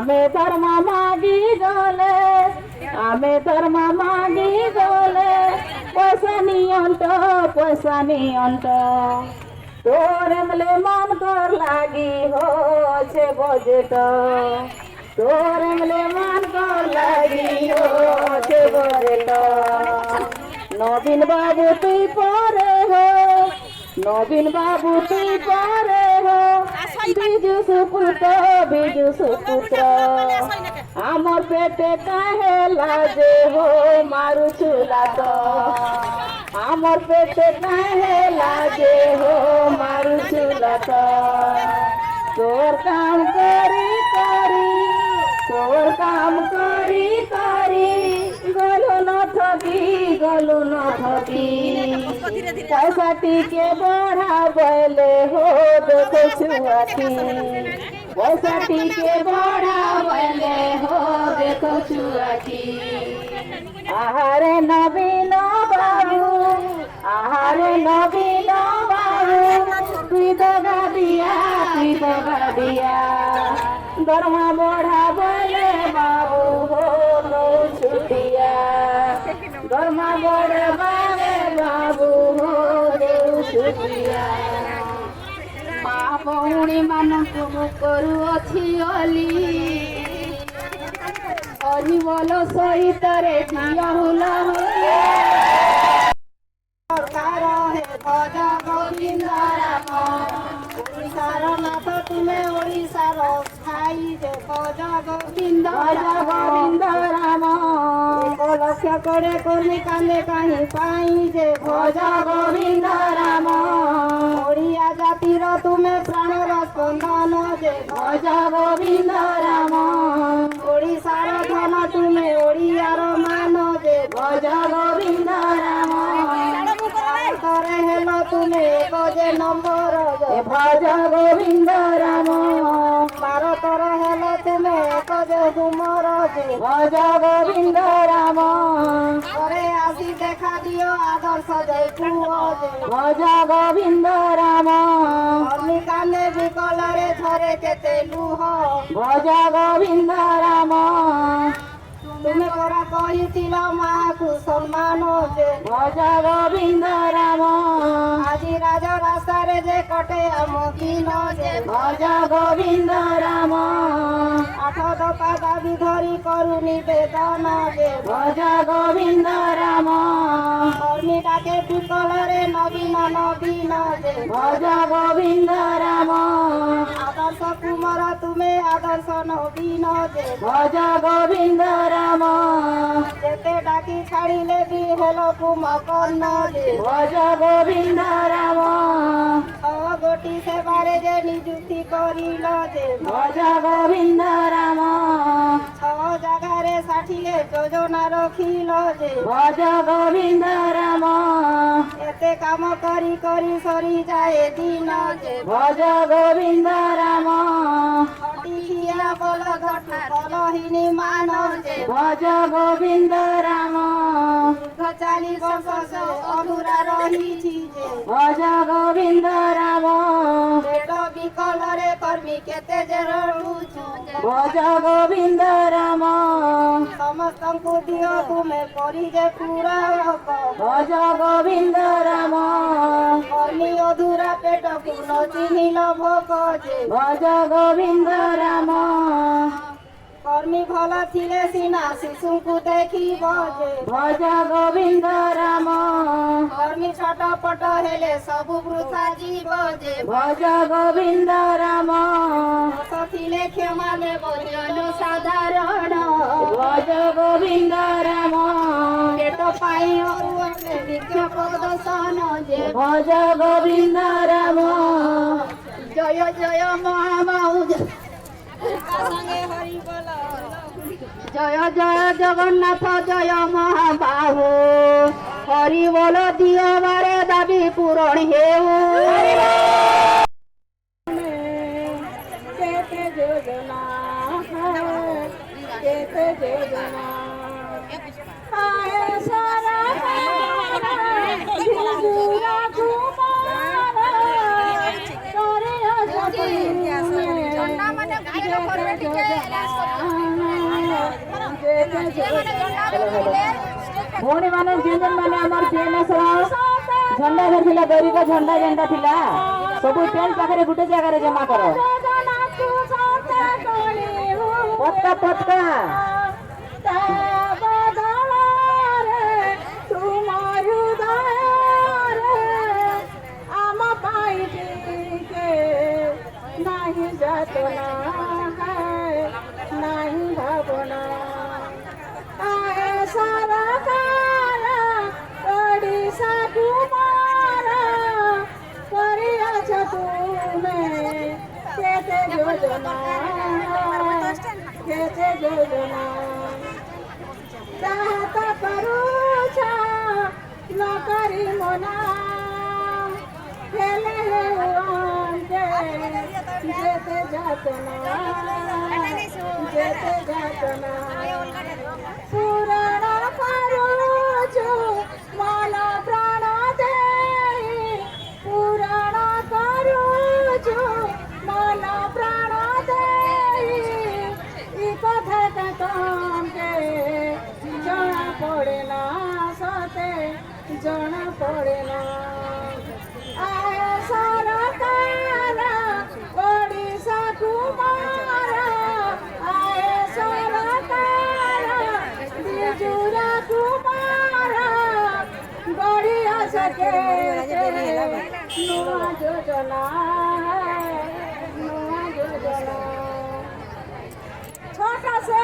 ଆମେ ଧର୍ମ ମାଗି ଗଲେ ଆମେ ଧର୍ମ ମାଗି ଗଲେ পয়সা নিয়ন্ত তোর এমলে মন কর লাগি হচ্ছে বজেট তোর এমলে মন কর লাগি হচ্ছে বজেট নবীন বাবু তুই পরে হো নবীন বাবু তুই পরে হো বিজু সুপুত্র আমার পেটে কাহে লাজে হো মারুছু লাত আমার পেটে কাহে লাজে হো মারুছু লাত তোর কাম করি করি তোর কাম করি করি গলু ন ঠকি পয়সা টিকে বড়া বলে হো দেখো ছুয়াটি পয়সা টিকে বড়া বলে হো দেখো ছুয়াটি আহারে নবীন বাবু আহারে নবীন বাবু তুই দগা দিয়া দরমা বড়া বলে বাবু হো ছুটিয়া দরমা বড়া বলে বাবু হো ছুটিয়া মা ଭଉଣୀ ମାନଙ୍କୁ ମୁଁ କରୁଅଛି ଅଲି ଅରିବଲ ସହିତରେ ଝିଅ ହୁଲହୁଲି ସରକାର ହେ ଭଜ ଗୋବିନ୍ଦ ରାମ ଓଡ଼ିଶାର ନାଥ ତୁମେ ଓଡ଼ିଶାର ସ୍ଥାୟୀ ଯେ ଭଜ ଗୋବିନ୍ଦ ରାମ ଏକ ଲକ୍ଷ କୋଡ଼େ କର୍ମୀ କାନ୍ଦେ କାହିଁ ପାଇଁ ଯେ ଭଜ ଗୋବିନ୍ଦ ରାମ ଓଡ଼ିଆ ଜାତିର ତୁମେ ପ୍ରାଣର ସ୍ପନ୍ଦନ ଯେ ଭଜ ଗୋବିନ୍ଦ ରାମ ଓଡ଼ିଶାର ଧନ ତୁମେ ଓଡ଼ିଆର ମାନ ଯେ ଭଜ ଗୋବିନ୍ଦ ରାମ ଭାରତରେ ହେଲ ତୁମେ ଏକ ଯେ ନମ୍ବର ଯେ ଭଜ ଗୋବିନ୍ଦ ରାମ ଭାରତର ହେଲ ତୁମେ ଏକ ଯେ ତୁମର ଯେ ଭଜ ଗୋବିନ୍ଦ ରାମ ଘରେ ଆସି ଦେଖା ଦିଅ ଆଦର୍ଶ ଯେ ପୁଅ ଯେ ଭଜ ଗୋବିନ୍ଦ ରାମ କାନ୍ଦେ ବିକଳରେ ଥରେ କେତେ ଲୁହ ଭଜ ଗୋବିନ୍ଦ ରାମ ତୁମେ ପରା କହିଥିଲ ମାକୁ ସମ୍ମାନ ଯେ ଭଜ ଗୋବିନ୍ଦ ରାମ ଆଜି ରାଜ ରାସ୍ତାରେ ଯେ କଟେ ଆମ ଦିନ ଯେ ଭଜ ଗୋବିନ୍ଦ ରାମ ଆଠ ଦଫା ଦାବି ଧରି କରୁ ନିବେଦନ ଯେ ଭଜ ଗୋବିନ୍ଦ ରାମ କର୍ମୀ ଡାକେ ବିକଳରେ ନବୀନ ଯେ ଭଜ ଗୋବିନ୍ଦ ରାମ ଆଦର୍ଶ କୁମାର ତୁମେ ଆଦର୍ଶ ନବୀନ ଯେ ଭଜ ଗୋବିନ୍ଦ ରାମ ଯେତେ ଡାକି ଛାଡ଼ିଲେ ବି ହେଲ କୁମ କର୍ଣ୍ଣ ଯେ ଭଜ ଗୋବିନ୍ଦ ରାମ ଗୋଟି ସେବାରେ ଯେ ନିଯୁକ୍ତି କରିଲ ଯେ ଭଜ ଗୋବିନ୍ଦ ରାମ ଛଅ ଜାଗାରେ 60 ଯୋଜନା ରଖିଲ ଯେ ଭଜ ଗୋବିନ୍ଦ ରାମ ଏତେ କାମ କରି କରି ସରିଯାଏ ଦିନ ଯେ ଭଜ ଗୋବିନ୍ଦ ରାମ ଖଟିଖିଆ ବଲ ଘଟୁ ବଲହୀନି ମାନ ଯେ ଭଜ ଗୋବିନ୍ଦ ରାମ 40 ବର୍ଷ ଅଧୁରା ରହିଛି ଯେ ଭଜ ଗୋବିନ୍ଦ ରାମ ପେଟ ବିକଳରେ କର୍ମୀ କେତେ ଯେ ରହୁଛୁ ଭଜ ଗୋବିନ୍ଦ ରାମ ସମସ୍ତଙ୍କୁ ଦିଅ ତୁମେ କରି ଯେ ପୁରା ଭଜ ଗୋବିନ୍ଦ ରାମ କର୍ମୀ ଅଧୁରା ପେଟକୁ ନ ଚିହ୍ନିଲ ଭୋକ ଯେ ଭଜ ଗୋବିନ୍ଦ ରାମ କର୍ମୀ ଭଲ ଥିଲେ ସିନା ଶିଶୁଙ୍କୁ ଦେଖିବ ଯେ ଭଜ ଗୋବିନ୍ଦ ରାମ କର୍ମୀ ଛଟପଟ ହେଲେ ସବୁ ବୃଥା ଯିବ ଯେ ଭଜ ଗୋବିନ୍ଦ ରାମ ଥିଲେ କ୍ଷମା ଦେବ ଜନସାଧାରଣ ଭଜ ଗୋବିନ୍ଦ ରାମ ପେଟ ପାଇଁ ବିକ୍ଷୋଭ ପ୍ରଦର୍ଶନ ଯେ ଭଜ ଗୋବିନ୍ଦ ରାମ ଜୟ ଜୟ ମହାବାହୁ জয় জয় জগন্নাথ জয় মহাবাহু হরি বল দিও বারে দাবি পূরণ হেউ কেতে যোজনা কেতে যোজনা সারা भौणी मैंने जेन मैंने आमर पीएनएस झंडा धरला गरीब झंडा जेनटा थिला सब टेंट पाखे गोटे जगह जमा कर पत्का पत्का नहीं जातना है नहीं भावना आए सरकार ओडिशा कुमार करियाछ तुमे केते योजना चाहत करूछ नकरी मना खेले जेते जातना पूरण करूछ मन प्राण दे पूरण करूछ मन प्राण दे कथा तमके जना पड़े ना सते जना पड़े ना आय सरकार ओडिशा कुमार आय सरकार बिजुरा कुमार बढ़िया सके नुआ योजना छोटा से